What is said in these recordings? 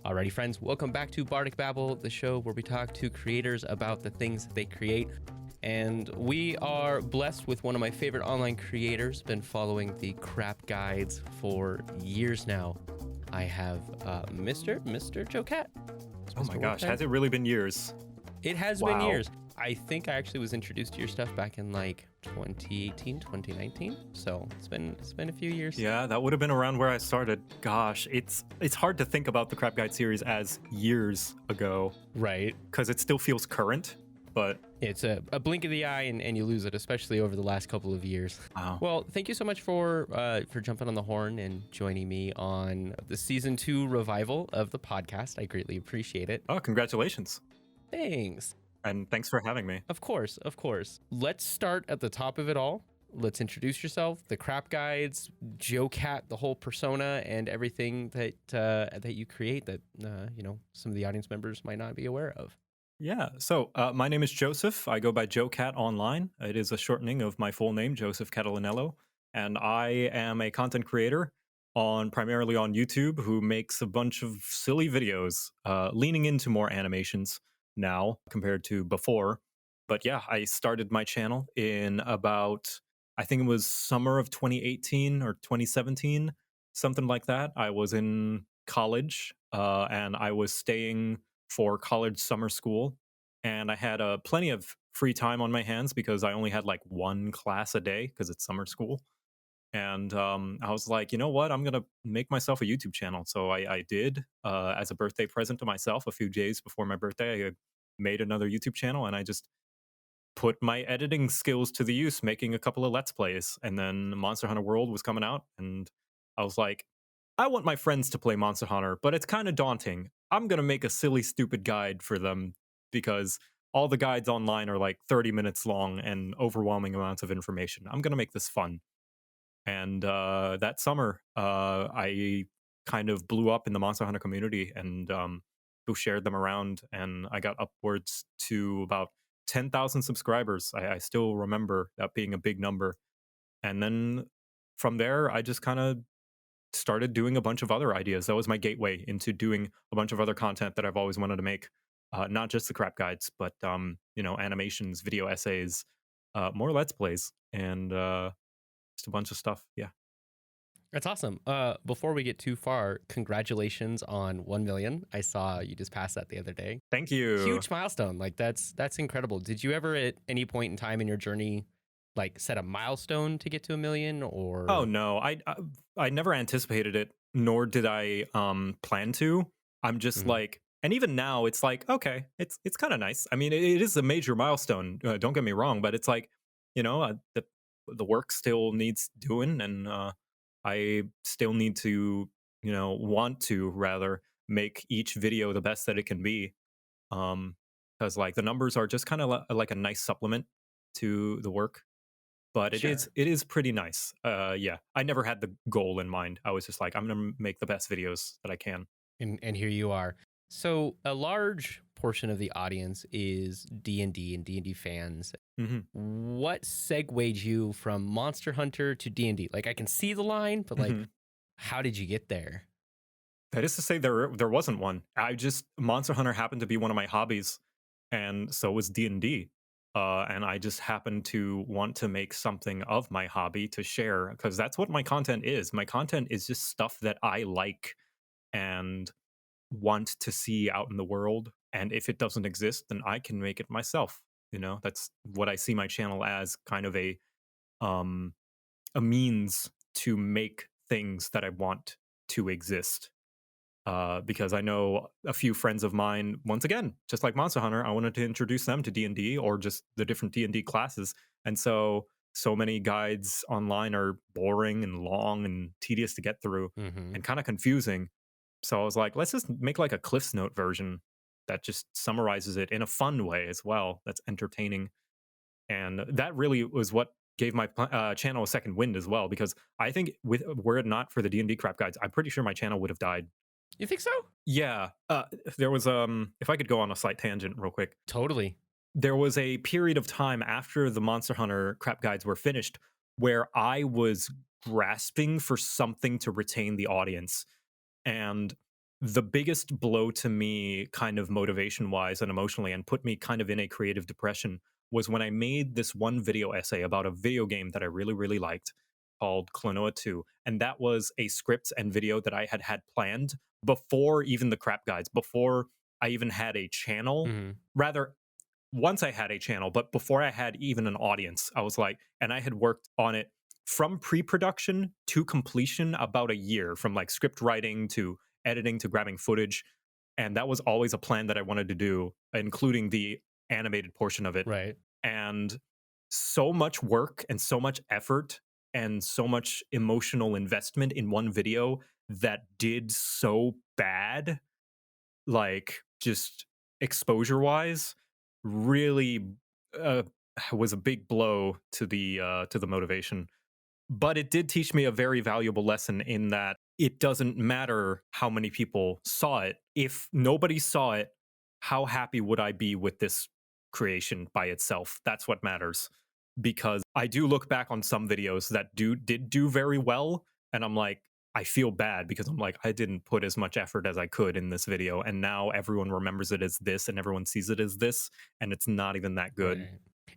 Alrighty, friends, welcome back to Bardic Babble, the show where we talk to creators about the things that they create. And we are blessed with one of my favorite online creators, been following the crap guides for years now. I have Mr. JoCat. Oh my gosh, has it really been years? It has been years. I think I actually was introduced to your stuff back in like 2018, 2019. So it's been a few years. Yeah, that would have been around where I started. Gosh, it's hard to think about the Crap Guide series as years ago. Right. Because it still feels current, but... It's a blink of the eye and you lose it, especially over the last couple of years. Wow. Well, thank you so much for jumping on the horn and joining me on the season 2 revival of the podcast. I greatly appreciate it. Oh, congratulations. Thanks. And thanks for having me. Of course, of course. Let's start at the top of it all. Let's introduce yourself, the crap guides, JoCat, the whole persona, and everything that you create that some of the audience members might not be aware of. Yeah, so my name is Joseph. I go by JoCat online. It is a shortening of my full name, Joseph Catalanello. And I am a content creator primarily on YouTube who makes a bunch of silly videos, leaning into more animations now compared to before. But yeah, I started my channel in about, I think it was summer of 2018 or 2017, something like that. I was in college and I was staying for college summer school, and I had plenty of free time on my hands because I only had like one class a day because it's summer school. And I was like, you know what? I'm going to make myself a YouTube channel. So I did as a birthday present to myself a few days before my birthday. I made another YouTube channel and I just put my editing skills to the use, making a couple of Let's Plays. And then Monster Hunter World was coming out. And I was like, I want my friends to play Monster Hunter, but it's kind of daunting. I'm going to make a silly, stupid guide for them because all the guides online are like 30 minutes long and overwhelming amounts of information. I'm going to make this fun. And that summer, I kind of blew up in the Monster Hunter community and who shared them around. And I got upwards to about 10,000 subscribers. I still remember that being a big number. And then from there, I just kind of started doing a bunch of other ideas. That was my gateway into doing a bunch of other content that I've always wanted to make. Not just the crap guides, but animations, video essays, more Let's Plays, and just a bunch of stuff. Yeah. That's awesome. Before we get too far, congratulations on 1 million. I saw you just passed that the other day. Thank you. Huge milestone. Like that's incredible. Did you ever at any point in time in your journey like set a milestone to get to 1 million or? Oh no, I never anticipated it, nor did I plan to. I'm just like, and even now it's like, okay, it's kind of nice. I mean, it is a major milestone. Don't get me wrong, but it's like, the work still needs doing, and I still need to, want to rather make each video the best that it can be. Because like the numbers are just kind of like a nice supplement to the work. But it is pretty nice. Yeah, I never had the goal in mind. I was just like, I'm going to make the best videos that I can. And here you are. So a large portion of the audience is D&D and D&D fans. Mm-hmm. What segued you from Monster Hunter to D&D? Like I can see the line, but like, how did you get there? That is to say, there wasn't one. Monster Hunter happened to be one of my hobbies, and so was D&D. And I just happened to want to make something of my hobby to share, because that's what my content is. My content is just stuff that I like and want to see out in the world. And if it doesn't exist, then I can make it myself. That's what I see my channel as, kind of a means to make things that I want to exist. Because I know a few friends of mine, once again, just like Monster Hunter, I wanted to introduce them to D&D or just the different D&D classes. And so many guides online are boring and long and tedious to get through and kind of confusing. So I was like, let's just make like a Cliff's Note version that just summarizes it in a fun way as well. That's entertaining. And that really was what gave my channel a second wind as well, because I think were it not for the D&D crap guides, I'm pretty sure my channel would have died. You think so? Yeah. There was, if I could go on a slight tangent real quick. Totally. There was a period of time after the Monster Hunter crap guides were finished where I was grasping for something to retain the audience. And the biggest blow to me, kind of motivation wise and emotionally, and put me kind of in a creative depression was when I made this one video essay about a video game that I really, really liked called Klonoa 2. And that was a script and video that I had planned before even the crap guides, before I even had a channel. Hmm. Rather, once I had a channel, but before I had even an audience, I was like, and I had worked on it from pre-production to completion about a year, from like script writing to editing to grabbing footage. And that was always a plan that I wanted to do, including the animated portion of it. Right. And so much work and so much effort and so much emotional investment in one video that did so bad, like just exposure wise, really uh, was a big blow to the motivation. But it did teach me a very valuable lesson in that it doesn't matter how many people saw it. If nobody saw it, how happy would I be with this creation by itself? That's what matters. Because I do look back on some videos that did do very well, and I'm like, I feel bad because I'm like, I didn't put as much effort as I could in this video, and now everyone remembers it as this, and everyone sees it as this, and it's not even that good.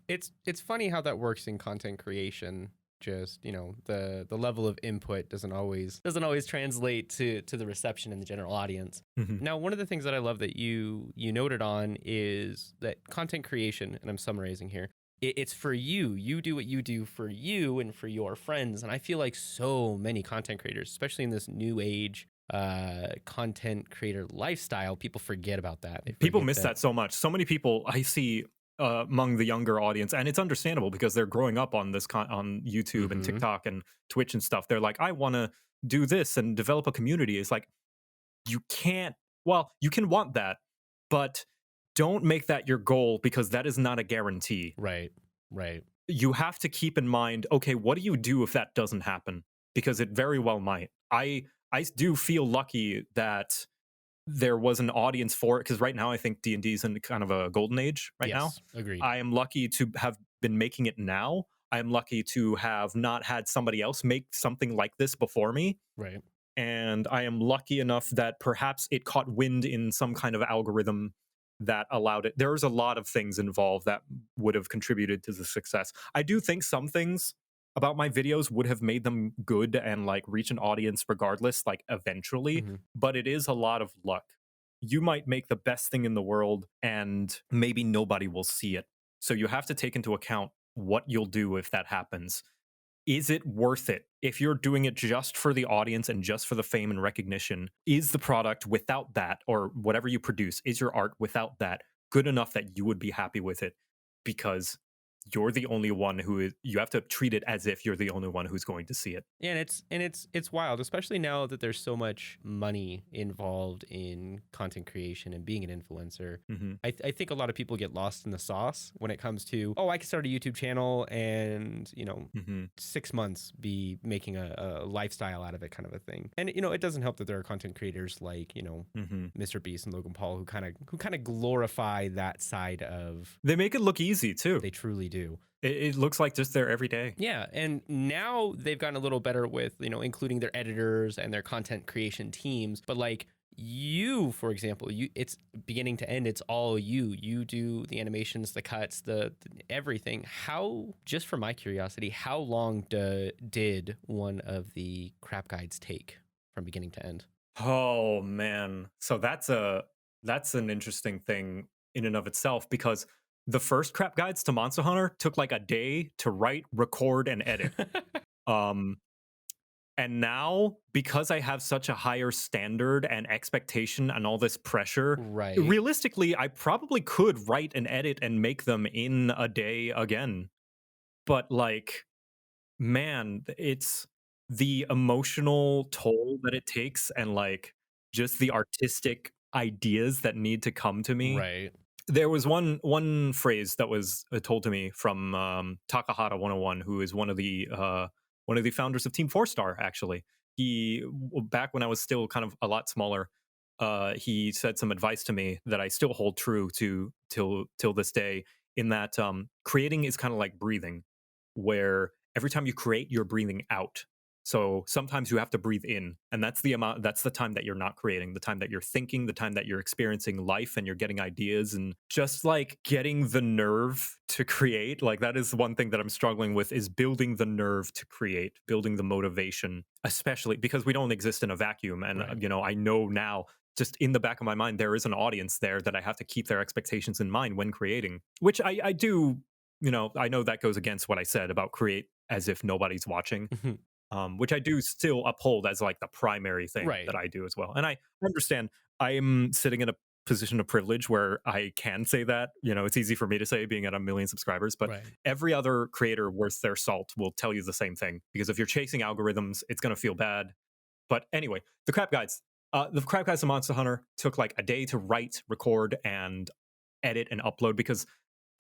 Right. It's funny how that works in content creation. Just, the level of input doesn't always translate to the reception in the general audience. Mhm. Now, one of the things that I love that you noted on is that content creation, and I'm summarizing here, it's for you. You do what you do for you and for your friends. And I feel like so many content creators, especially in this new age content creator lifestyle, people forget about that. People miss that so much. So many people I see among the younger audience, and it's understandable because they're growing up on on YouTube and Hmm. TikTok and Twitch and stuff. They're like, I want to do this and develop a community. It's like, you can't. Well, you can want that, but don't make that your goal, because that is not a guarantee. Right. Right. You have to keep in mind, okay, what do you do if that doesn't happen? Because it very well might. I do feel lucky that there was an audience for it, because right now I think D&D is in kind of a golden age right now. Yes. Agreed. I am lucky to have been making it now. I am lucky to have not had somebody else make something like this before me. Right. And I am lucky enough that perhaps it caught wind in some kind of algorithm that allowed it. There's a lot of things involved that would have contributed to the success. I do think some things about my videos would have made them good and like reach an audience regardless, like eventually, Hmm. but it is a lot of luck. You might make the best thing in the world and maybe nobody will see it. So you have to take into account what you'll do if that happens. Is it worth it? If you're doing it just for the audience and just for the fame and recognition, is the product without that, or whatever you produce, is your art without that good enough that you would be happy with it? Because you're the only one who is, you have to treat it as if you're the only one who's going to see it. Yeah, and it's wild, especially now that there's so much money involved in content creation and being an influencer. Hmm. I think a lot of people get lost in the sauce when it comes to, oh, I can start a YouTube channel and, Hmm. 6 months be making a lifestyle out of it, kind of a thing. And it doesn't help that there are content creators like, Hmm. Mr. Beast and Logan Paul who kind of glorify that side of. They make it look easy too. They truly do. It looks like just they're every day. Yeah, and now they've gotten a little better with, including their editors and their content creation teams. But like you, for example, it's beginning to end. It's all you. You do the animations, the cuts, the everything. How, just for my curiosity, how long did one of the crap guides take from beginning to end? Oh man. So that's an interesting thing in and of itself, because the first crap guides to Monster Hunter took like a day to write, record, and edit. Um and now, because I have such a higher standard and expectation and all this pressure, Right. realistically, I probably could write and edit and make them in a day again. But like, man, it's the emotional toll that it takes, and like just the artistic ideas that need to come to me. Right. There was one phrase that was told to me from Takahata 101, who is one of the founders of Team Four Star. Actually, back when I was still kind of a lot smaller, he said some advice to me that I still hold true to till this day. In that, creating is kind of like breathing, where every time you create, you're breathing out. So sometimes you have to breathe in, and that's the time that you're not creating, the time that you're thinking, the time that you're experiencing life and you're getting ideas and just like getting the nerve to create. Like that is one thing that I'm struggling with, is building the nerve to create, building the motivation, especially because we don't exist in a vacuum. And Right. I know now, just in the back of my mind, there is an audience there that I have to keep their expectations in mind when creating, which I do. I know that goes against what I said about create as if nobody's watching, which I do still uphold as like the primary thing Right. that I do as well. And I understand I'm sitting in a position of privilege where I can say that. It's easy for me to say being at 1 million subscribers, but Right. every other creator worth their salt will tell you the same thing. Because if you're chasing algorithms, it's going to feel bad. But anyway, the crap guides. The crap guides of Monster Hunter took like a day to write, record, and edit and upload because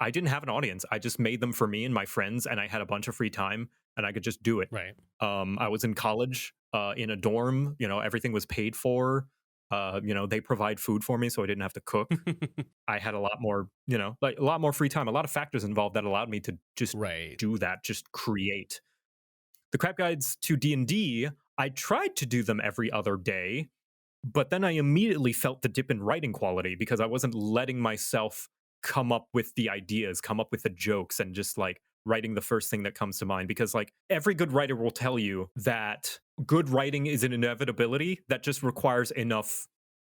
I didn't have an audience. I just made them for me and my friends, and I had a bunch of free time, and I could just do it. Right. I was in college, in a dorm. Everything was paid for. They provide food for me, so I didn't have to cook. I had a lot more, like a lot more free time. A lot of factors involved that allowed me to just Right. do that, just create. The crap guides to D&D, I tried to do them every other day, but then I immediately felt the dip in writing quality because I wasn't letting myself come up with the ideas, come up with the jokes, and just like writing the first thing that comes to mind. Because like every good writer will tell you that good writing is an inevitability that just requires enough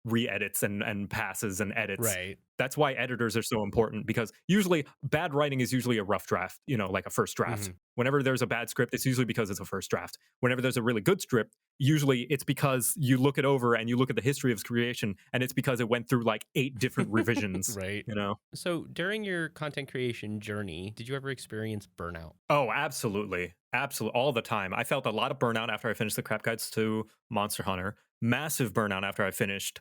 re-edits and passes and edits. Right. That's why editors are so important, because usually bad writing is usually a rough draft, like a first draft. Whenever there's a bad script, it's usually because it's a first draft. Whenever there's a really good script, usually it's because you look it over and you look at the history of its creation, and it's because it went through like 8 different revisions. Right. So during your content creation journey, did you ever experience burnout? Oh, absolutely. Absolutely. All the time. I felt a lot of burnout after I finished the crap guides to Monster Hunter. Massive burnout after I finished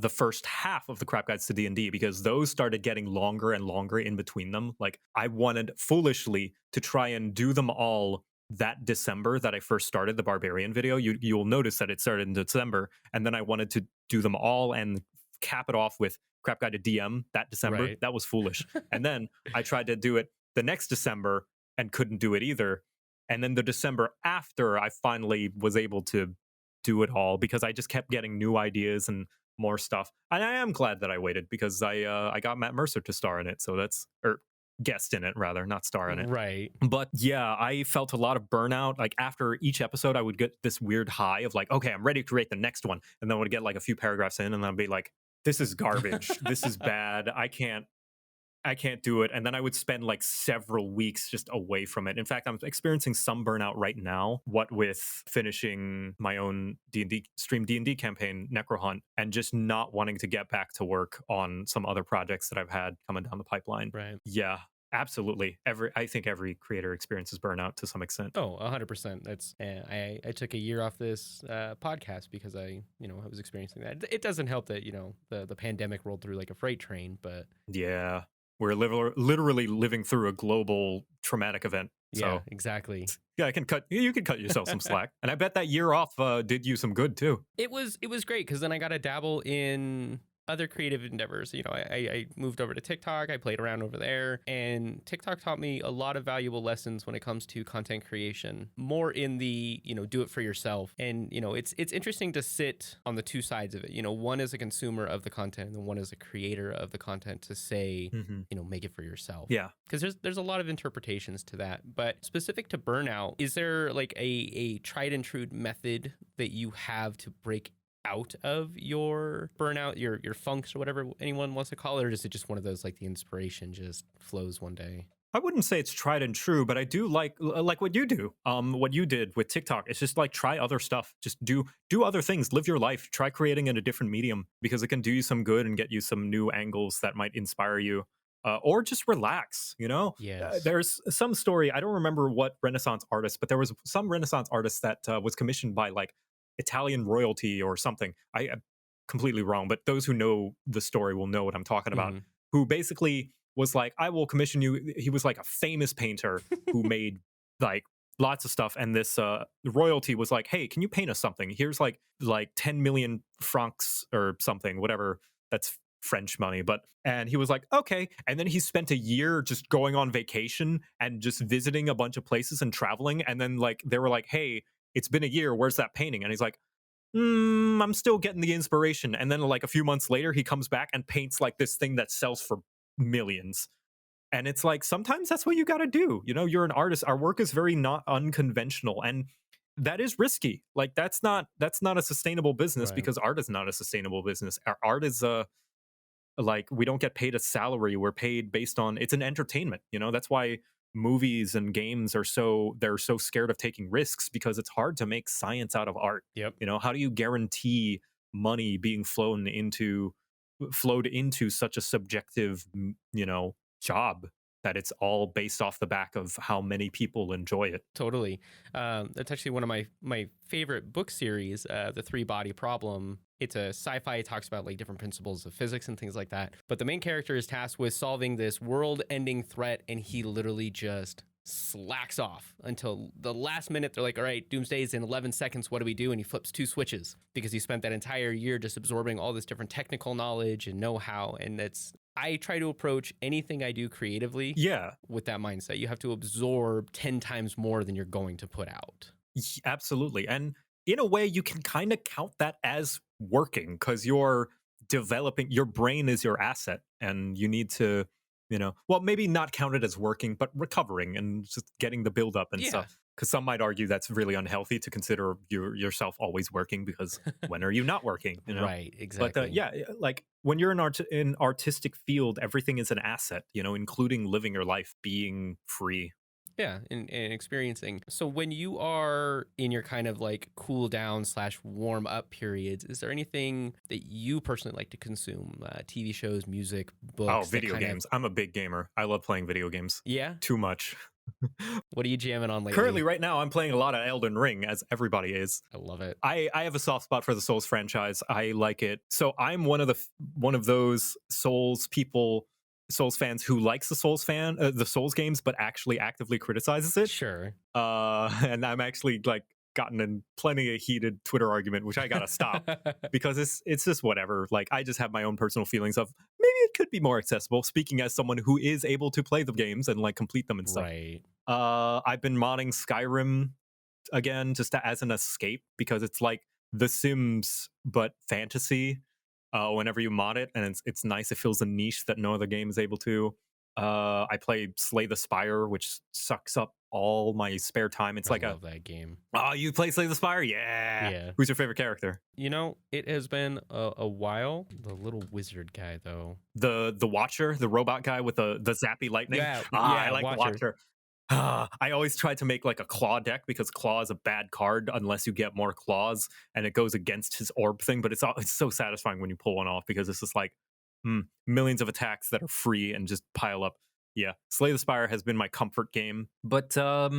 the first half of the crap guides to D&D, because those started getting longer and longer in between them. Like I wanted foolishly to try and do them all that December that I first started the Barbarian video. You'll notice that it started in December, and then I wanted to do them all and cap it off with crap guide to DM that December. Right. That was foolish. And then I tried to do it the next December and couldn't do it either. And then the December after, I finally was able to do it all because I just kept getting new ideas and more stuff. And I am glad that I waited, because I got Matt Mercer to star in it. So or guest in it rather, not star in it. Right. But yeah, I felt a lot of burnout. Like after each episode, I would get this weird high of like, okay, I'm ready to create the next one. And then I would get like a few paragraphs in, and I'd be like, this is garbage. This is bad. I can't do it. And then I would spend like several weeks just away from it. In fact, I'm experiencing some burnout right now, what with finishing my own D&D campaign, Necrohunt, and just not wanting to get back to work on some other projects that I've had coming down the pipeline. Right. Yeah, absolutely. I think every creator experiences burnout to some extent. Oh, 100%. That's I took a year off this podcast because I was experiencing that. It doesn't help that the pandemic rolled through like a freight train, but yeah, we're literally living through a global traumatic event. So yeah, exactly. Yeah, you can cut yourself some slack. And I bet that year off did you some good too. It was great, because then I got to dabble in other creative endeavors. I moved over to TikTok. I played around over there, and TikTok taught me a lot of valuable lessons when it comes to content creation, more in the, do it for yourself. And, it's interesting to sit on the two sides of it. One is a consumer of the content, and then one is a creator of the content, to say, make it for yourself. Yeah. Because there's a lot of interpretations to that. But specific to burnout, is there like a tried and true method that you have to break out of your burnout, your funks, or whatever anyone wants to call it? Or is it just one of those, like, the inspiration just flows one day? I wouldn't say it's tried and true, but I do like what you do. What you did with TikTok. It's just like, try other stuff. Just do other things. Live your life. Try creating in a different medium, because it can do you some good and get you some new angles that might inspire you. Or just relax, Yes. There's some story, I don't remember what Renaissance artist, but there was some Renaissance artist that was commissioned by like Italian royalty or something. I'm completely wrong, but those who know the story will know what I'm talking about. Who basically was like, I will commission you. He was like a famous painter who made like lots of stuff, and this royalty was like, hey, can you paint us something? Here's like 10 million francs or something, whatever. That's French money, and he was like, okay. And then he spent a year just going on vacation and just visiting a bunch of places and traveling. And then like they were like, hey, it's been a year, where's that painting? And he's like, I'm still getting the inspiration. And then like a few months later, he comes back and paints like this thing that sells for millions. And it's like, sometimes that's what you got to do. You know, you're an artist. Our work is very not unconventional. And that is risky. Like that's not a sustainable business, Right. because art is not a sustainable business. Our art is a like, we don't get paid a salary. We're paid based on, it's an entertainment. You know, that's why movies and games are they're so scared of taking risks, because it's hard to make science out of art. Yep. You know, how do you guarantee money being flowed into such a subjective, job, that it's all based off the back of how many people enjoy it? Totally. That's actually one of my favorite book series, The Three Body Problem. It's a sci-fi. It talks about like different principles of physics and things like that. But the main character is tasked with solving this world-ending threat, and he literally just slacks off until the last minute. They're like, all right, doomsday is in 11 seconds. What do we do? And he flips 2 switches because he spent that entire year just absorbing all this different technical knowledge and know-how. And I try to approach anything I do creatively Yeah, with that mindset. You have to absorb 10 times more than you're going to put out. absolutely. And in a way, you can kind of count that as working, because you're developing, your brain is your asset, and you need to, well, maybe not count it as working, but recovering and just getting the build up and Yeah. stuff. Because some might argue that's really unhealthy to consider yourself always working, because when are you not working? Right, exactly. But yeah, like when you're in artistic field, everything is an asset, including living your life, being free. Yeah, and experiencing. So when you are in your kind of like cool down / warm up periods, is there anything that you personally like to consume? TV shows, music, books? Oh, video games. I'm a big gamer. I love playing video games. Yeah. Too much. What are you jamming on lately? Currently, right now, I'm playing a lot of Elden Ring, as everybody is. I love it. I have a soft spot for the Souls franchise. I like it. So I'm one of those Souls fans who likes the Souls games, but actually actively criticizes it. Sure. And I'm actually like gotten in plenty of heated Twitter argument, which I gotta stop, because it's just whatever. Like, I just have my own personal feelings of maybe it could be more accessible. Speaking as someone who is able to play the games and like complete them and stuff. Right. I've been modding Skyrim again, just as an escape, because it's like The Sims but fantasy. Whenever you mod it, and it's nice. It fills a niche that no other game is able to. I play Slay the Spire, which sucks up all my spare time. It's I like love that game. Oh, you play Slay the Spire? Yeah. Yeah. Who's your favorite character? It has been a while. The little wizard guy, though. The Watcher, the robot guy with the zappy lightning. Yeah, I like Watcher. the Watcher. I always try to make like a claw deck, because claw is a bad card unless you get more claws, and it goes against his orb thing. But it's so satisfying when you pull one off, because it's just like millions of attacks that are free and just pile up. Yeah, Slay the Spire has been my comfort game. But I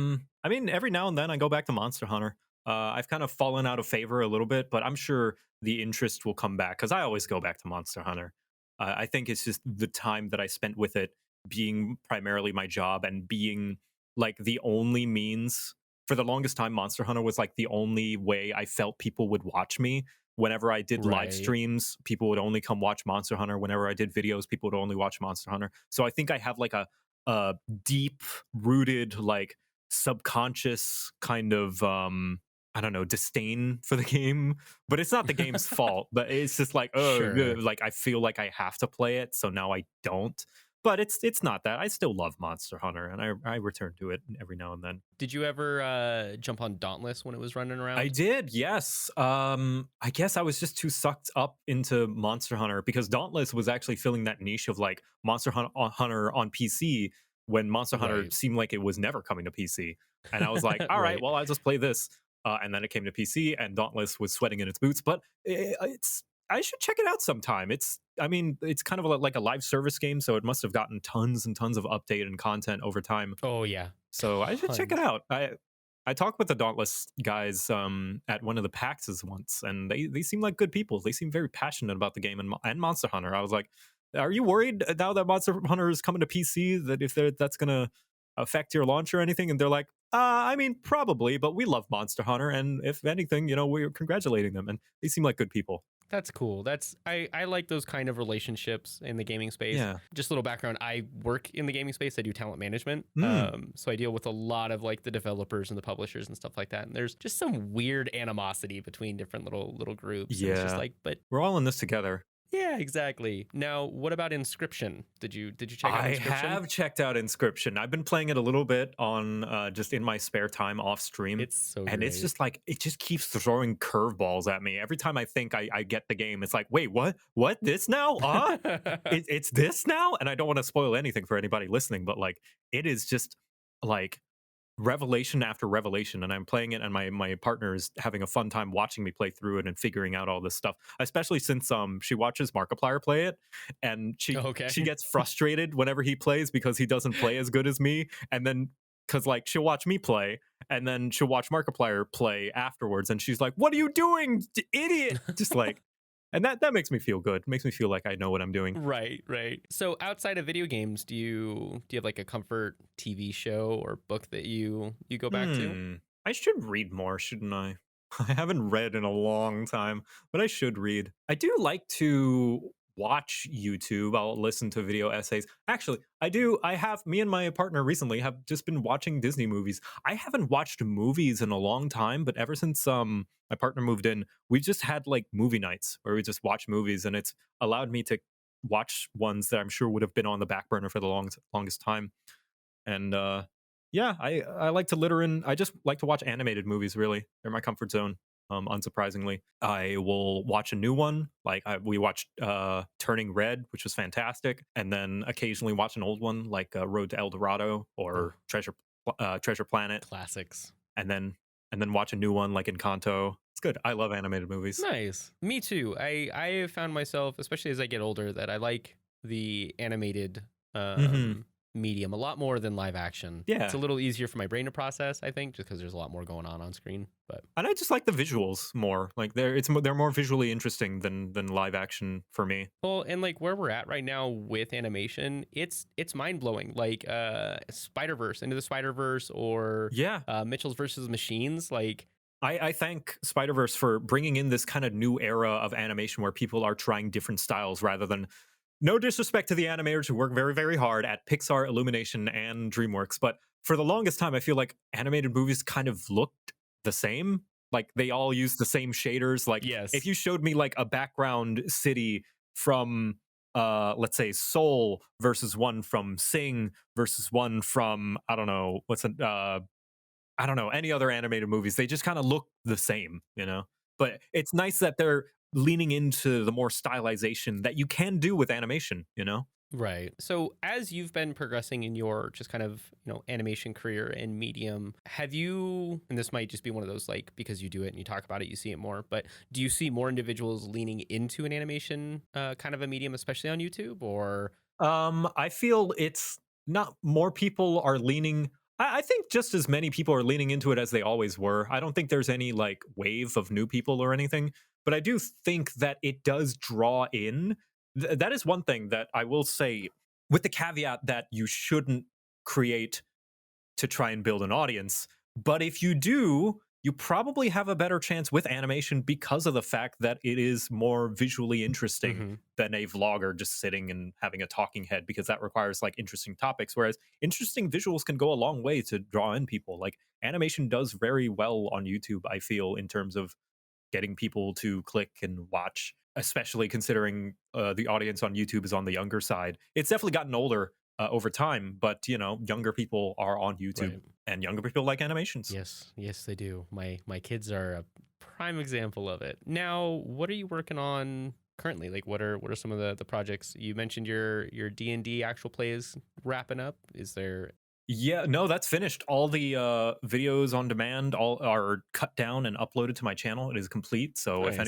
mean, every now and then I go back to Monster Hunter. I've kind of fallen out of favor a little bit, but I'm sure the interest will come back, because I always go back to Monster Hunter. I think it's just the time that I spent with it being primarily my job, and being like the only means. For the longest time, Monster Hunter was like the only way I felt people would watch me. Whenever I did live Right. streams, people would only come watch Monster Hunter. Whenever I did videos, people would only watch Monster Hunter. So I think I have like a deep rooted, like subconscious kind of I don't know, disdain for the game. But it's not the game's fault. But it's just like, Sure. like I feel like I have to play it, so now I don't. But it's not that. I still love Monster Hunter, and I return to it every now and then. Did you ever jump on Dauntless when it was running around? I did, yes. I guess I was just too sucked up into Monster Hunter, because Dauntless was actually filling that niche of like Monster Hunter on PC, when Monster Hunter Right. seemed like it was never coming to PC. And I was like, all right, Right. well, I'll just play this. And then it came to PC, and Dauntless was sweating in its boots. But I should check it out sometime. I mean, it's kind of like a live service game, so it must have gotten tons and tons of update and content over time. Oh yeah. So I should check it Tons. out. I talked with the Dauntless guys at one of the PAXs once, and they seem like good people. They seem very passionate about the game and Monster Hunter. I was like, are you worried now that Monster Hunter is coming to PC, that if that's going to affect your launch or anything? And they're like, I mean, probably, but we love Monster Hunter, and if anything, we're congratulating them, and they seem like good people. That's cool. I like those kind of relationships in the gaming space. Yeah. Just a little background. I work in the gaming space. I do talent management. Mm. So I deal with a lot of like the developers and the publishers and stuff like that. And there's just some weird animosity between different little groups. And it's just Yeah. like, but We're all in this together. yeah, exactly. Now, what about Inscryption? Did you check out I Inscryption? have checked out Inscryption. I've been playing it a little bit on just in my spare time off stream. It's so And it's great. just like it just keeps throwing curveballs at me. Every time I think I get the game, it's like, wait, what? What? This now? It's this now? And I don't want to spoil anything for anybody listening, but like it is just like revelation after revelation, and I'm playing it and my partner is having a fun time watching me play through it and figuring out all this stuff, especially since she watches Markiplier play it, and Okay. she gets frustrated whenever he plays because he doesn't play as good as me, and then because like she'll watch me play and then she'll watch Markiplier play afterwards and she's like, what are you doing, idiot, just like, and that makes me feel good, makes me feel like I know what I'm doing. Right. So outside of video games, do you have like a comfort TV show or book that you go back to? I should read more, shouldn't I? I haven't read in a long time, but I should read. I do like to watch YouTube. I'll listen to video essays. Actually, I do. Me and my partner recently have just been watching Disney movies. I haven't watched movies in a long time, but ever since my partner moved in, we just had like movie nights where we just watch movies, and it's allowed me to watch ones that I'm sure would have been on the back burner for the longest time. And yeah, I like to litter in. I just like to watch animated movies. Really, they're my comfort zone. Unsurprisingly, I will watch a new one. Like we watched Turning Red, which was fantastic, and then occasionally watch an old one like Road to El Dorado or Treasure Planet, Classics. and then watch a new one like Encanto. It's good. I love animated movies. Nice. Me too. I have found myself, especially as I get older, that I like the animated medium a lot more than live action. Yeah. It's a little easier for my brain to process, I think, just because there's a lot more going on screen. But And I just like the visuals more. Like they're more visually interesting than live action for me. well, and like where we're at right now with animation, it's mind blowing. Like Spider-Verse, Into the Spider-Verse, or Yeah. Mitchell's versus Machines. Like I thank Spider-Verse for bringing in this kind of new era of animation where people are trying different styles rather than, no disrespect to the animators who work very, very hard at Pixar, Illumination, and DreamWorks, but for the longest time, I feel like animated movies kind of looked the same. Like they all use the same shaders. Like yes, if you showed me like a background city from let's say Seoul versus one from Sing versus one from I don't know any other animated movies, they just kind of look the same, you know? But it's nice that they're leaning into the more stylization that you can do with animation, you know? right. So as you've been progressing in your just kind of, animation career and medium, have you, and this might just be one of those, like, because you do it and you talk about it, you see it more, but do you see more individuals leaning into an animation kind of a medium, especially on YouTube, or? I feel it's not more people are leaning. I think just as many people are leaning into it as they always were. I don't think there's any like wave of new people or anything, but I do think that it does draw in. That is one thing that I will say, with the caveat that you shouldn't create to try and build an audience. But if you do, you probably have a better chance with animation because of the fact that it is more visually interesting Mhm. than a vlogger just sitting and having a talking head, because that requires like interesting topics. Whereas interesting visuals can go a long way to draw in people. Like animation does very well on YouTube, I feel, in terms of getting people to click and watch, especially considering the audience on YouTube is on the younger side. It's definitely gotten older over time, but younger people are on YouTube, Right. and younger people like animations. Yes, they do. My kids are a prime example of it. Now, what are you working on currently? Like, what are some of the projects? You mentioned your D&D actual plays wrapping up. Is there? Yeah, no, that's finished. All the videos on demand all are cut down and uploaded to my channel. It is complete. So Nice.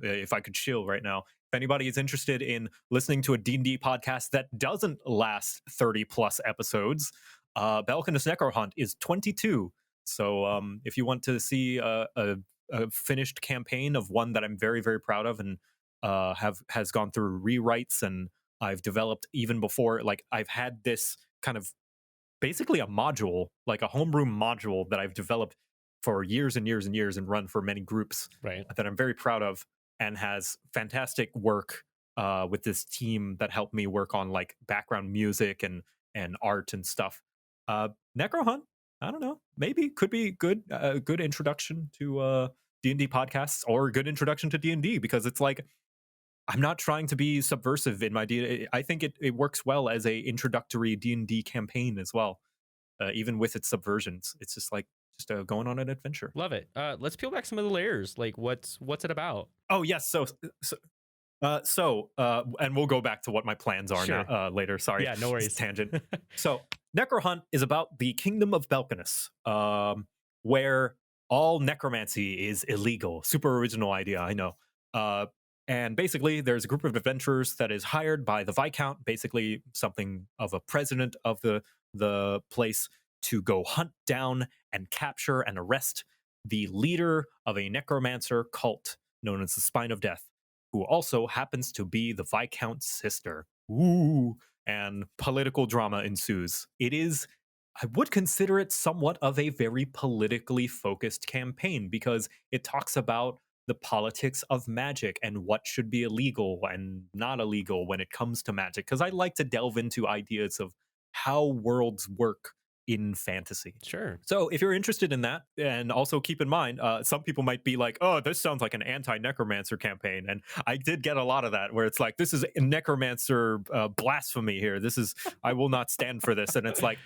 if I could chill right now, if anybody is interested in listening to a D&D podcast that doesn't last 30 plus episodes, Balkanus Necro Hunt is 22. So if you want to see a finished campaign of one that I'm very, very proud of and has gone through rewrites, and I've developed even before, like I've had this kind of basically a module, like a homebrew module that I've developed for years and years and years and run for many groups Right. that I'm very proud of. and has fantastic work with this team that helped me work on like background music and art and stuff. Uh, Necrohunt, I don't know, maybe could be good, good introduction to D&D podcasts, or a good introduction to D&D, because it's like I'm not trying to be subversive in my D. I think it works well as a introductory D&D campaign as well, even with its subversions. It's just like just going on an adventure. Love it. Let's peel back some of the layers. Like, what's it about? Oh yes, and we'll go back to what my plans are Sure. now later. Sorry, Yeah, no worries. Tangent. So Necrohunt is about the kingdom of Belcanus, where all necromancy is illegal. Super original idea, I know. And basically, there's a group of adventurers that is hired by the Viscount, basically something of a president of the place, to go hunt down and capture and arrest the leader of a necromancer cult known as the Spine of Death, who also happens to be the Viscount's sister. Ooh, and political drama ensues. It is, I would consider it somewhat of a very politically focused campaign, because it talks about the politics of magic and what should be illegal and not illegal when it comes to magic. Because I like to delve into ideas of how worlds work in fantasy. Sure. So if you're interested in that, and also keep in mind, some people might be like, oh, this sounds like an anti-necromancer campaign. And I did get a lot of that, where it's like, this is necromancer blasphemy here. This is, I will not stand for this. And it's like,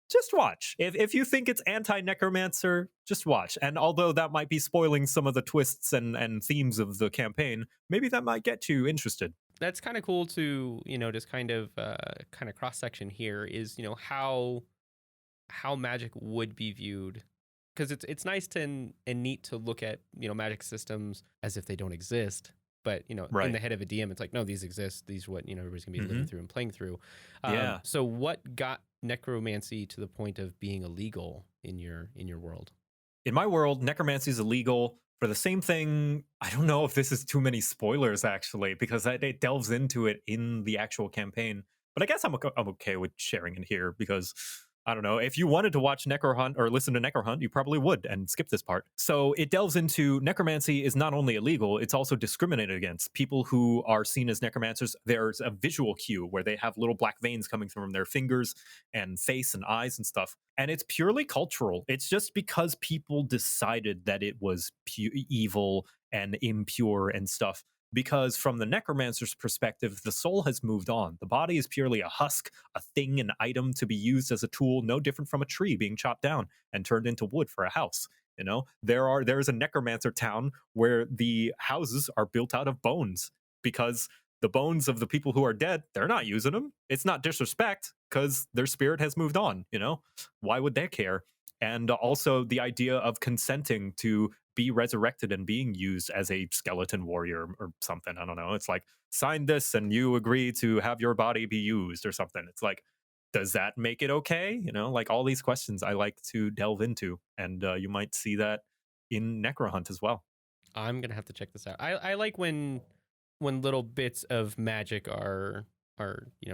just watch. If you think it's anti-necromancer, just watch. And although that might be spoiling some of the twists and themes of the campaign, maybe that might get you interested. That's kind of cool to, just kind of cross section here is, how magic would be viewed, because it's nice to and neat to look at magic systems as if they don't exist, but Right. in the head of a DM, it's like, no, these exist. These are what everybody's gonna be living through and playing through. Yeah. So what got necromancy to the point of being illegal in your world? In my world, necromancy is illegal for the same thing. I don't know if this is too many spoilers, actually, because it delves into it in the actual campaign. But I guess I'm okay with sharing it here, because I don't know. If you wanted to watch Necrohunt or listen to Necrohunt, you probably would and skip this part. So it delves into necromancy is not only illegal, it's also discriminated against. People who are seen as necromancers, there's a visual cue where they have little black veins coming from their fingers and face and eyes and stuff. And it's purely cultural. It's just because people decided that it was evil and impure and stuff. Because from the necromancer's perspective, the soul has moved on. The body is purely a husk, a thing, an item to be used as a tool, no different from a tree being chopped down and turned into wood for a house. There's a necromancer town where the houses are built out of bones, because the bones of the people who are dead, they're not using them. It's not disrespect, because their spirit has moved on. Why would they care? And also the idea of consenting to be resurrected and being used as a skeleton warrior or something. I don't know. It's like, sign this and you agree to have your body be used or something. It's like, does that make it okay? Like all these questions I like to delve into. And you might see that in Necrohunt as well. I'm gonna have to check this out. I like when little bits of magic are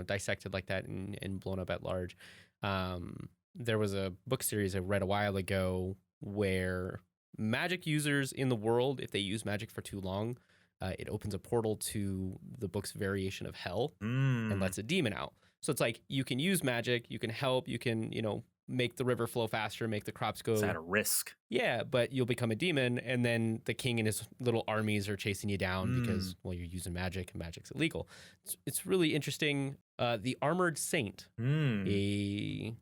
dissected like that and blown up at large. There was a book series I read a while ago where magic users in the world, if they use magic for too long, it opens a portal to the book's variation of hell and lets a demon out. So it's like, you can use magic, you can help, you can, make the river flow faster, make the crops go. It's at a risk. Yeah, but you'll become a demon, and then the king and his little armies are chasing you down because, well, you're using magic, and magic's illegal. It's really interesting. The Armored Saint, a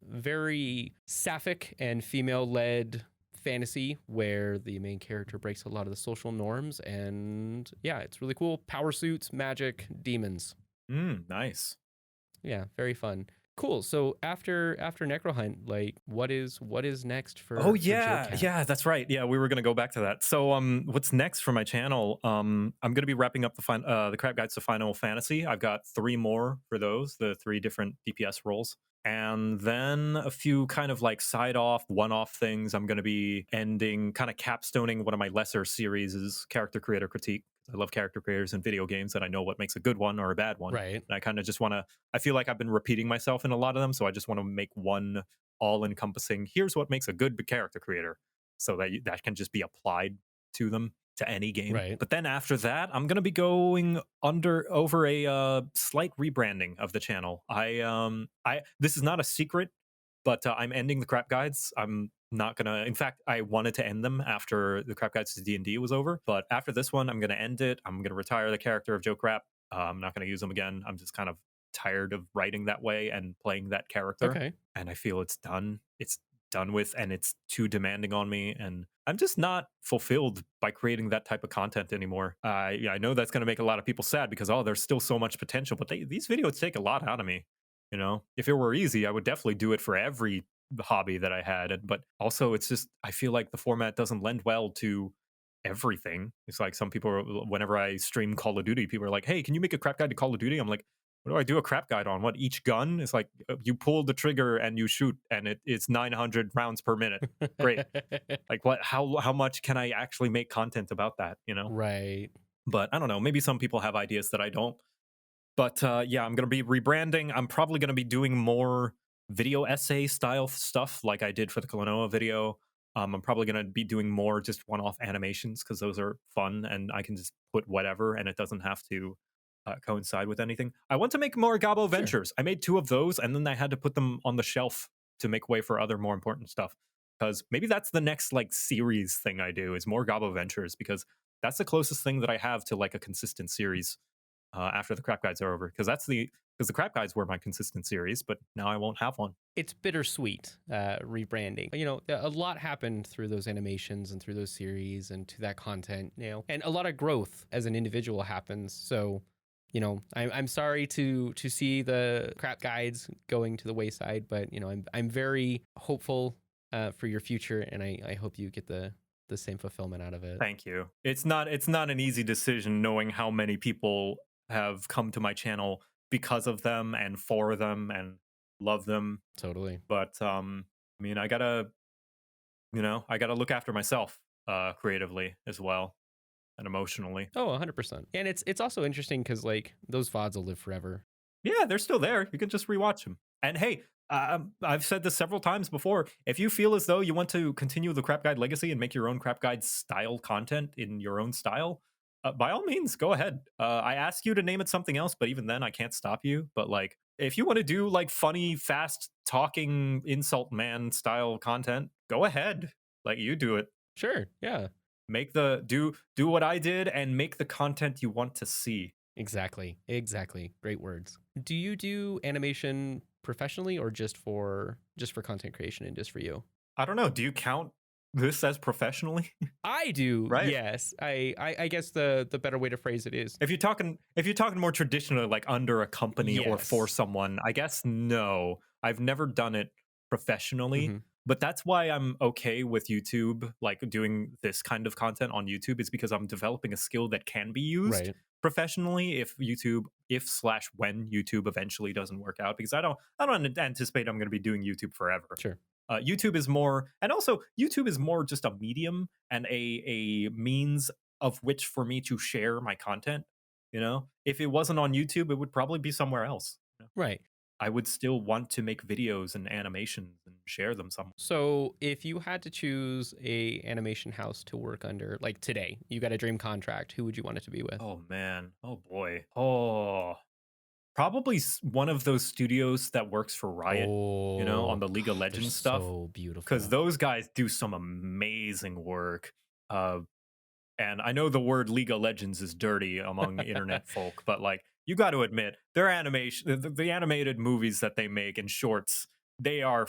very sapphic and female-led fantasy where the main character breaks a lot of the social norms, and yeah, it's really cool. Power suits, magic, demons. Nice. Yeah, very fun. Cool. So after Necrohunt, like, what is next for? Oh for yeah, JoCat? yeah, that's right. Yeah, we were gonna go back to that. So what's next for my channel? I'm gonna be wrapping up the Crap Guides to Final Fantasy. I've got 3 more for those, the 3 different DPS roles. And then a few kind of like one-off things. I'm going to be ending, kind of capstoning one of my lesser series is Character Creator Critique. I love character creators in video games, and I know what makes a good one or a bad one. Right. And I kind of just want to, I feel like I've been repeating myself in a lot of them, so I just want to make one all-encompassing, here's what makes a good character creator, so that that can just be applied to them. to any game. Right. But then after that, I'm gonna be going over a slight rebranding of the channel. I this is not a secret, but I'm ending the crap guides. I'm not gonna. In fact, I wanted to end them after the crap guides to D&D was over. But after this one, I'm gonna end it. I'm gonna retire the character of JoCrap. I'm not gonna use them again. I'm just kind of tired of writing that way and playing that character, Okay. and I feel it's done. It's done with, and it's too demanding on me, and I'm just not fulfilled by creating that type of content anymore. Yeah, I know that's going to make a lot of people sad because there's still so much potential, but these videos take a lot out of me. You know, if it were easy, I would definitely do it for every hobby that I had. But also, it's just I feel like the format doesn't lend well to everything. It's like some people, whenever I stream Call of Duty, people are like, "Hey, can you make a crap guide to Call of Duty?" I'm like, what do I do a crap guide on? What, each gun? It's like you pull the trigger and you shoot, and it's 900 rounds per minute. Great. Like what? How much can I actually make content about that? You know. Right. But I don't know. Maybe some people have ideas that I don't. But yeah, I'm gonna be rebranding. I'm probably gonna be doing more video essay style stuff like I did for the Klonoa video. I'm probably gonna be doing more just one-off animations because those are fun and I can just put whatever and it doesn't have to coincide with anything. I want to make more Gabo Sure. Ventures. I made 2 of those and then I had to put them on the shelf to make way for other more important stuff. Because maybe that's the next like series thing I do is more Gabo Ventures because that's the closest thing that I have to like a consistent series after the crap guides are over. Because the crap guides were my consistent series, but now I won't have one. It's bittersweet, rebranding. You know, a lot happened through those animations and through those series and to that content, you know, and a lot of growth as an individual happens. So, you know, I'm sorry to see the crap guides going to the wayside, but you know, I'm very hopeful for your future, and I hope you get the same fulfillment out of it. Thank you. It's not an easy decision knowing how many people have come to my channel because of them and for them and love them. Totally. But I mean, I gotta look after myself creatively as well and emotionally. Oh, 100%. And it's also interesting because like those VODs will live forever. Yeah, they're still there. You can just rewatch them. And hey, I've said this several times before. If you feel as though you want to continue the Crap Guide legacy and make your own Crap Guide style content in your own style, by all means, go ahead. I ask you to name it something else, but even then, I can't stop you. But like, if you want to do like funny, fast talking insult man style content, go ahead. Like, you do it. Sure. Yeah. Make the do what I did and make the content you want to see. Exactly. Exactly. Great words. Do you do animation professionally or just for content creation and just for you? I don't know. Do you count this as professionally? I do. Right. Yes. I guess the better way to phrase it is If you're talking more traditionally, like under a company or for yes. someone, I guess no. I've never done it professionally, Hmm. but that's why I'm okay with YouTube, like doing this kind of content on YouTube, is because I'm developing a skill that can be used Right. professionally if when YouTube eventually doesn't work out, because I don't anticipate I'm going to be doing YouTube forever. Sure. YouTube is more, and also YouTube is more just a medium and a means of which for me to share my content. You know, if it wasn't on YouTube, it would probably be somewhere else. You know? Right. I would still want to make videos and animations and share them somewhere. So if you had to choose a animation house to work under, like today, you got a dream contract, who would you want it to be with? Oh man, oh boy, oh, probably one of those studios that works for Riot. You know, on Oh, the League of they're Legends stuff, so because beautiful. those guys do some amazing work. Uh, And I know the word League of Legends is dirty among internet folk, but like you got to admit, their animation, the animated movies that they make and shorts, they are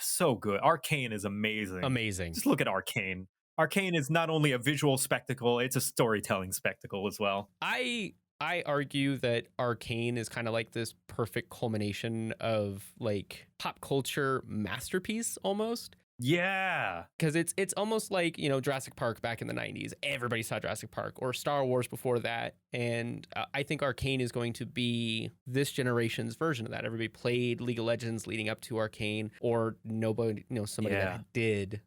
so good. Arcane is amazing. Amazing. Just look at Arcane. Arcane is not only a visual spectacle, it's a storytelling spectacle as well. I argue that Arcane is kind of like this perfect culmination of like pop culture masterpiece almost. Yeah. Because it's almost like, you know, Jurassic Park back in the 90s. Everybody saw Jurassic Park, or Star Wars before that. And I think Arcane is going to be this generation's version of that. Everybody played League of Legends leading up to Arcane, or nobody, you know, somebody Yeah. that did.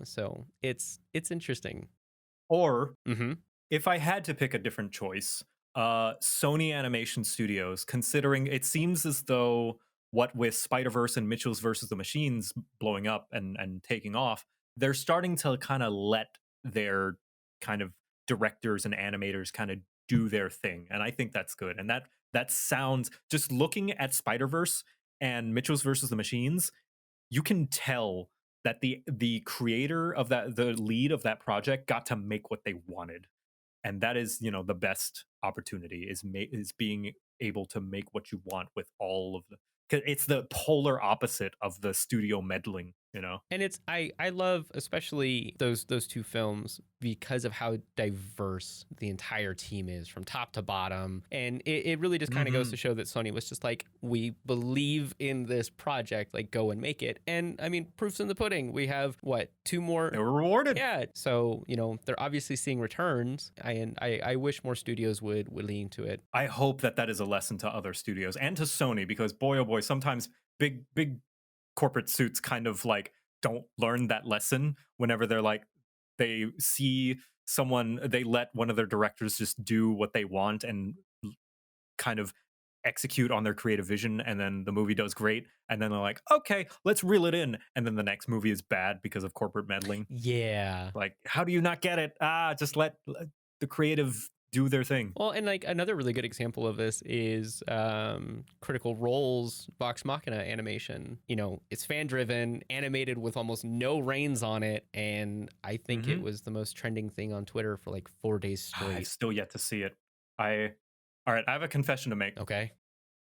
So it's interesting. Or Hmm. if I had to pick a different choice, Sony Animation Studios, considering it seems as though what with Spider-Verse and Mitchell's versus the Machines blowing up and taking off, they're starting to kind of let their kind of directors and animators kind of do their thing, and I think that's good. And that sounds, just looking at Spider Verse and Mitchell's versus the Machines, you can tell that the creator of that, the lead of that project, got to make what they wanted, and that is, the best opportunity is is being able to make what you want with all of the, because it's the polar opposite of the studio meddling. And it's I love especially those two films because of how diverse the entire team is from top to bottom. And it really just kind of goes Hmm. to show that Sony was just like, we believe in this project, like go and make it. And I mean, proof's in the pudding. We have what, two more? They were rewarded. Yeah. So, they're obviously seeing returns. And I wish more studios would lean to it. I hope that that is a lesson to other studios and to Sony, because boy oh boy, sometimes big corporate suits kind of like don't learn that lesson whenever they're like, they see someone, they let one of their directors just do what they want and kind of execute on their creative vision, and then the movie does great, and then they're like, okay, let's reel it in, and then the next movie is bad because of corporate meddling. Yeah. Like, how do you not get it? Just let the creative do their thing. Well, and like another really good example of this is Critical Role's Vox Machina animation. It's fan driven, animated with almost no reins on it, and I think it Mhm. was the most trending thing on Twitter for like 4 days I've straight. still yet to see it. I All right, I have a confession to make. Okay.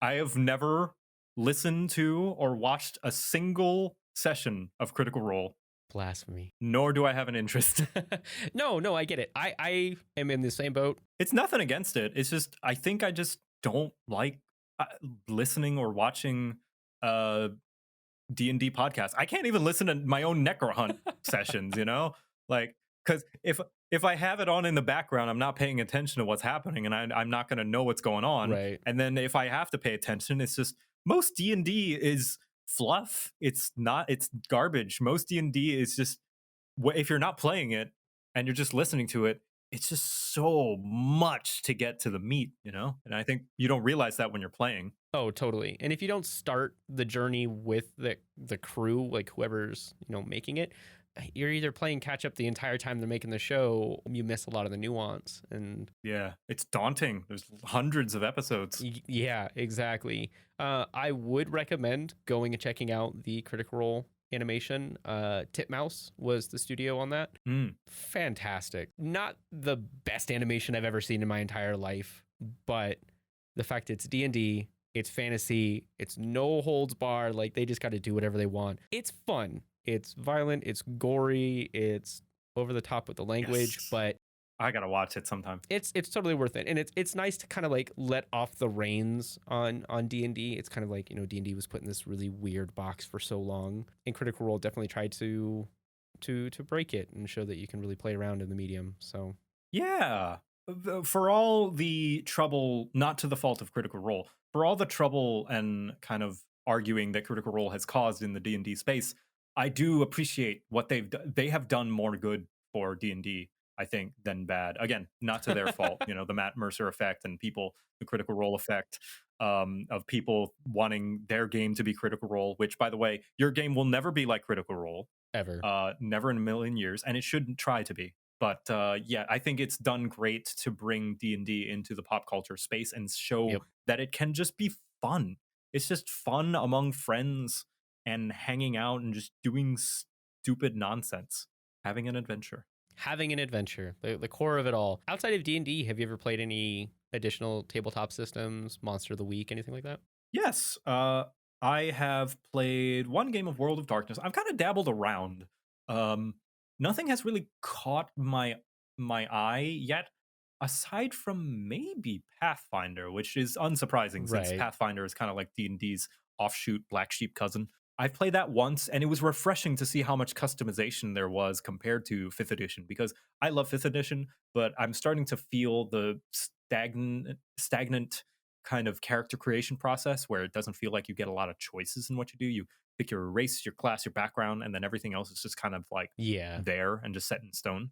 I have never listened to or watched a single session of Critical Role, Blasphemy. nor do I have an interest. No, I get it. I am in the same boat. It's nothing against it. It's just, I think I just don't like uh, listening or watching uh D&D podcasts. I can't even listen to my own Necro Hunt sessions. Like, cuz if I have it on in the background, I'm not paying attention to what's happening, and I'm not going to know what's going on. Right. And then if I have to pay attention, it's just, most D&D is fluff. It's garbage. Most D&D is just, if you're not playing it and you're just listening to it, it's just so much to get to the meat. And I think you don't realize that when you're playing. Oh, totally. And if you don't start the journey with the crew, like whoever's, making it, you're either playing catch up the entire time they're making the show, you miss a lot of the nuance. And Yeah, it's daunting. There's hundreds of episodes. yeah, exactly. I would recommend going and checking out the Critical Role animation. Titmouse was the studio on that. Mm. Fantastic. Not the best animation I've ever seen in my entire life, but the fact it's D&D, it's fantasy, it's no holds barred, like they just got to do whatever they want. It's fun. It's violent, it's gory, it's over the top with the language, Yes. but I gotta watch it sometime. it's totally worth it. And it's nice to kind of like let off the reins on D&D. It's kind of like, D&D was put in this really weird box for so long, and Critical Role definitely tried to break it and show that you can really play around in the medium. So Yeah. For all the trouble, not to the fault of Critical Role, for all the trouble and kind of arguing that Critical Role has caused in the D&D space, I do appreciate what they've done. They have done more good for D&D, I think, than bad. Again, not to their fault. The Matt Mercer effect and people, the Critical Role effect, of people wanting their game to be Critical Role, which, by the way, your game will never be like Critical Role. ever. Never in a million years, and it shouldn't try to be. But yeah, I think it's done great to bring D&D into the pop culture space and show Yep. that it can just be fun. It's just fun among friends and hanging out and just doing stupid nonsense, having an adventure. Having an adventure, the core of it all. Outside of D&D, have you ever played any additional tabletop systems, Monster of the Week, anything like that? Yes, I have played one game of World of Darkness. I've kind of dabbled around. Um, Nothing has really caught my eye yet, aside from maybe Pathfinder, which is unsurprising since Right. Pathfinder is kind of like D&D's offshoot, black sheep cousin. I've played that once, and it was refreshing to see how much customization there was compared to 5th edition, because I love 5th edition, but I'm starting to feel the stagnant kind of character creation process where it doesn't feel like you get a lot of choices in what you do. You pick your race, your class, your background, and then everything else is just kind of like Yeah. there and just set in stone.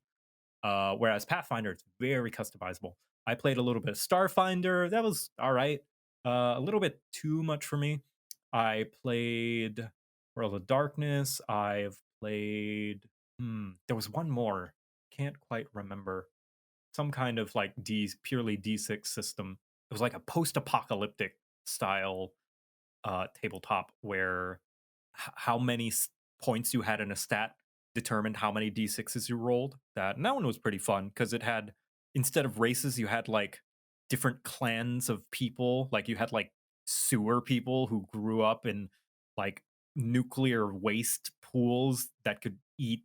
Whereas Pathfinder, it's very customizable. I played a little bit of Starfinder. That was all right. A little bit too much for me. I played World of Darkness. I've played. There was one more. Can't quite remember. some kind of like purely D6 system. It was like a post-apocalyptic style tabletop where how many points you had in a stat determined how many d6s you rolled. And that one was pretty fun because it had, instead of races, you had like different clans of people. Like you had like sewer people who grew up in like nuclear waste pools that could be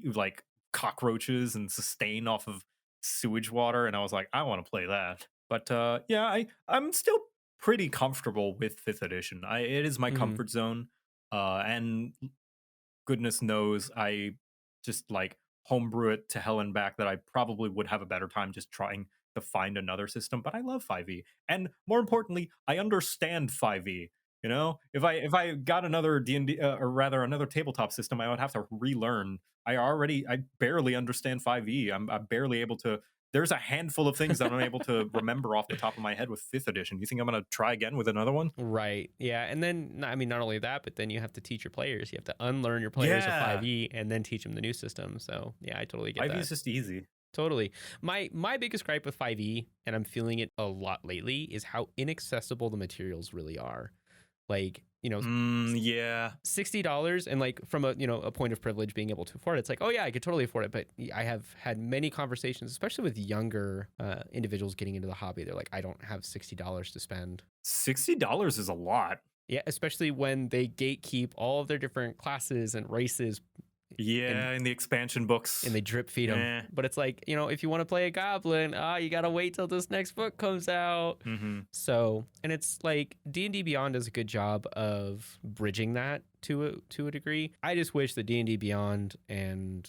like cockroaches and sustain off of sewage water. And I was like, I want to play that. But yeah, I'm still pretty comfortable with fifth edition. It is my Mhm. comfort zone, and goodness knows I just like homebrew it to hell and back that I probably would have a better time just trying to find another system. But I love 5e, and more importantly, I understand 5e. You know, if I got another D&D, or rather another tabletop system, I would have to relearn. I barely understand 5e. I'm barely able to. There's a handful of things that I'm able to remember off the top of my head with fifth edition. You think I'm gonna try again with another one? Right. Yeah. And then, I mean, not only that, but then you have to teach your players. You have to unlearn your players of Yeah, 5e and then teach them the new system. So, yeah, I totally get 5e that. is just easy. Totally. My biggest gripe with 5e, and I'm feeling it a lot lately, is how inaccessible the materials really are. Like, Yeah. $60, and like from a point of privilege being able to afford it, it's like, oh yeah, I could totally afford it. But I have had many conversations, especially with younger individuals getting into the hobby. They're like, I don't have $60 to spend. $60 is a lot. Yeah, especially when they gatekeep all of their different classes and races, and Yeah, in the expansion books. they drip feed them. Eh. But it's like, if you want to play a goblin, you gotta wait till this next book comes out. Mm-hmm. So, and it's like D&D Beyond does a good job of bridging that to a degree. I just wish that D&D Beyond and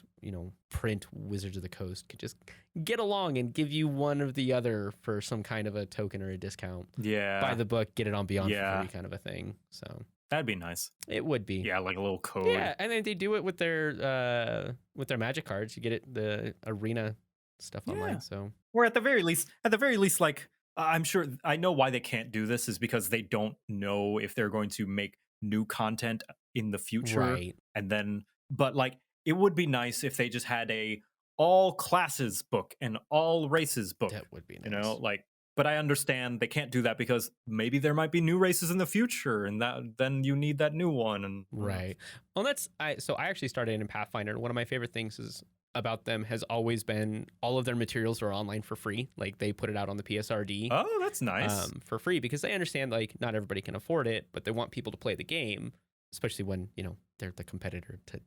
print Wizards of the Coast could just get along and give you one or the other for some kind of a token or a discount. Yeah. Buy the book, get it on Beyond for free, kind of a thing. So that'd be nice. it would be. Yeah, like a little code. Yeah, and then they do it with their magic cards. You get it, the arena stuff online. So, or at the very least, like I'm sure I know why they can't do this is because they don't know if they're going to make new content in the future. right. And then, but like, it would be nice if they just had a all classes book and all races book. That would be nice. You know, like. But I understand they can't do that because maybe there might be new races in the future, and then you need that new one. And right. Well, so I actually started in Pathfinder, and one of my favorite things about them has always been all of their materials are online for free. Like they put it out on the PSRD. Oh, that's nice. For free, because they understand like not everybody can afford it, but they want people to play the game, especially when they're the competitor to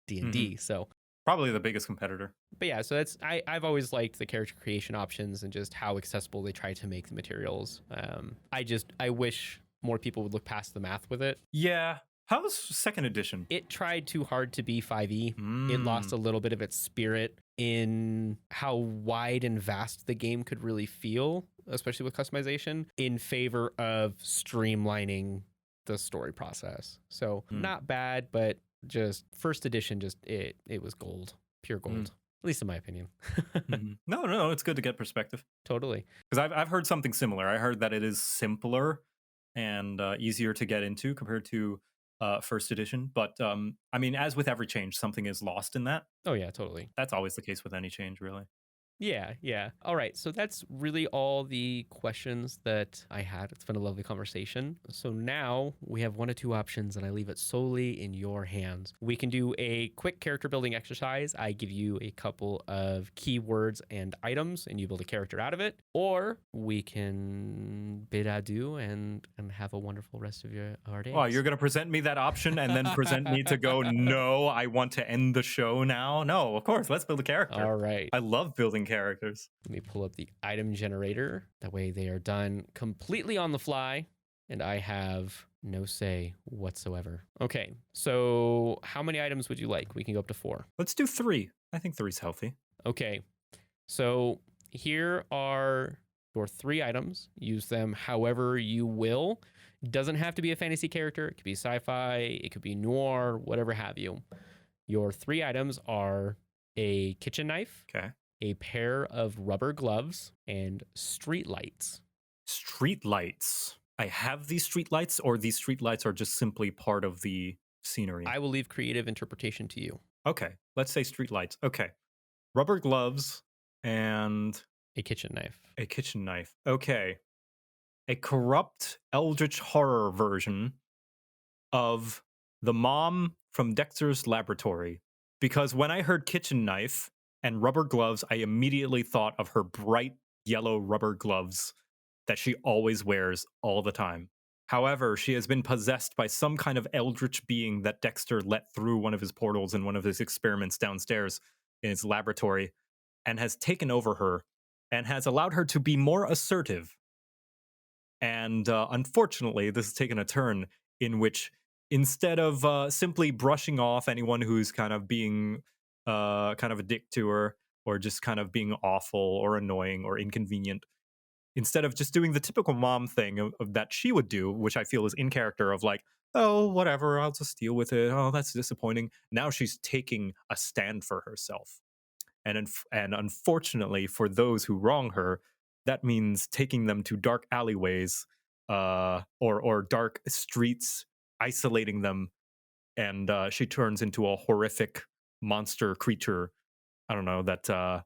D&D. So probably the biggest competitor. But yeah, so I've always liked the character creation options and just how accessible they try to make the materials. I wish more people would look past the math with it. Yeah. How's second edition? It tried too hard to be 5e. It lost a little bit of its spirit in how wide and vast the game could really feel, especially with customization, in favor of streamlining the story process. So not bad, but just first edition, it was gold, pure gold, at least in my opinion. No, it's good to get perspective. Totally. Because I've heard something similar. I heard that it is simpler and easier to get into compared to first edition. But I mean, as with every change, something is lost in that. Oh yeah, totally. That's always the case with any change, really. Yeah. All right. So that's really all the questions that I had. It's been a lovely conversation. So now we have one or two options, and I leave it solely in your hands. We can do a quick character building exercise. I give you a couple of keywords and items, and you build a character out of it. Or we can bid adieu and have a wonderful rest of our day. Oh, you're going to present me that option and then present me to go, no, I want to end the show now? No, of course. Let's build a character. All right. I love building characters. Let me pull up the item generator. That way they are done completely on the fly, and I have no say whatsoever. Okay, so how many items would you like? We can go up to 4. Let's do 3. I think 3's healthy. Okay, so here are your 3 items. Use them however you will. Doesn't have to be a fantasy character. It could be sci-fi. It could be noir, whatever have you. Your 3 items are a kitchen knife. Okay. A pair of rubber gloves, and street lights. Street lights. I have these street lights, or these street lights are just simply part of the scenery? I will leave creative interpretation to you. Okay, let's say street lights. Okay. Rubber gloves and A kitchen knife. a kitchen knife. Okay. A corrupt eldritch horror version of the mom from Dexter's Laboratory. Because when I heard kitchen knife and rubber gloves, I immediately thought of her bright yellow rubber gloves that she always wears all the time. However, she has been possessed by some kind of eldritch being that Dexter let through one of his portals in one of his experiments downstairs in his laboratory, and has taken over her and has allowed her to be more assertive. And unfortunately, this has taken a turn in which instead of simply brushing off anyone who's kind of being kind of a dick to her, or just kind of being awful or annoying or inconvenient, instead of just doing the typical mom thing of that she would do, which I feel is in character of like, oh, whatever, I'll just deal with it. Oh, that's disappointing. Now she's taking a stand for herself. And unfortunately for those who wrong her, that means taking them to dark alleyways or dark streets, isolating them, and she turns into a horrific monster creature. I don't know, that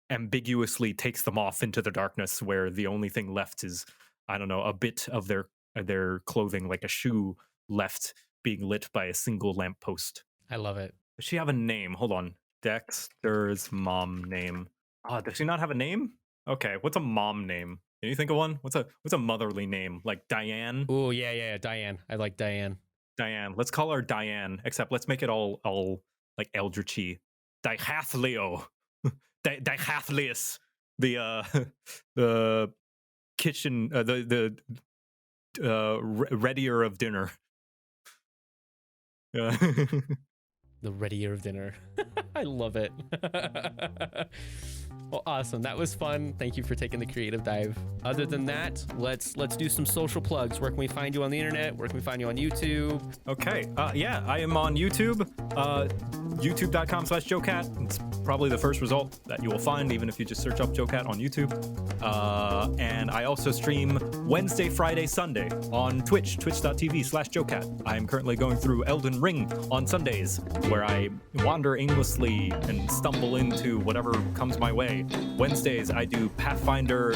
ambiguously takes them off into the darkness, where the only thing left is, I don't know, a bit of their clothing, like a shoe left, being lit by a single lamppost. I love it. Does she have a name? Hold on. Dexter's mom name. Oh, does she not have a name? Okay, what's a mom name? Can you think of one? What's a motherly name? Like Diane? Oh, yeah, Diane. I like Diane. Diane. Let's call her Diane, except let's make it all like eldritchy. Dihathleo. Dihathleus. The kitchen, the readier of dinner. The readier of dinner. I love it. Well, awesome. That was fun. Thank you for taking the creative dive. Other than that, let's do some social plugs. Where can we find you on the internet? Where can we find you on YouTube? Okay. Yeah, I am on YouTube. YouTube.com/JoCat. It's probably the first result that you will find, even if you just search up JoCat on YouTube. And I also stream Wednesday, Friday, Sunday on Twitch, twitch.tv/JoCat. I am currently going through Elden Ring on Sundays, where I wander aimlessly and stumble into whatever comes my way. Wednesdays, I do Pathfinder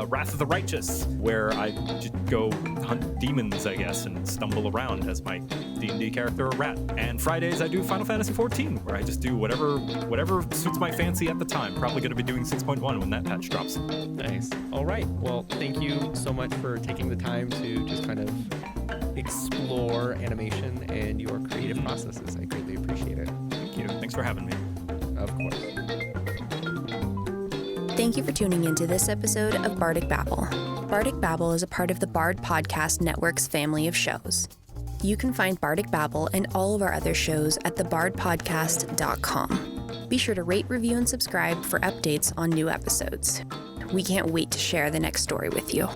Wrath of the Righteous, where I just go hunt demons, I guess, and stumble around as my D&D character, a rat. And Fridays, I do Final Fantasy XIV, where I just do whatever suits my fancy at the time. Probably going to be doing 6.1 when that patch drops. Nice. All right. Well, thank you so much for taking the time to just kind of explore animation and your creative processes. I greatly appreciate it. Thank you. Thanks for having me. Of course. Thank you for tuning into this episode of Bardic Babble. Bardic Babble is a part of the Bard Podcast Network's family of shows. You can find Bardic Babble and all of our other shows at thebardpodcast.com. Be sure to rate, review, and subscribe for updates on new episodes. We can't wait to share the next story with you.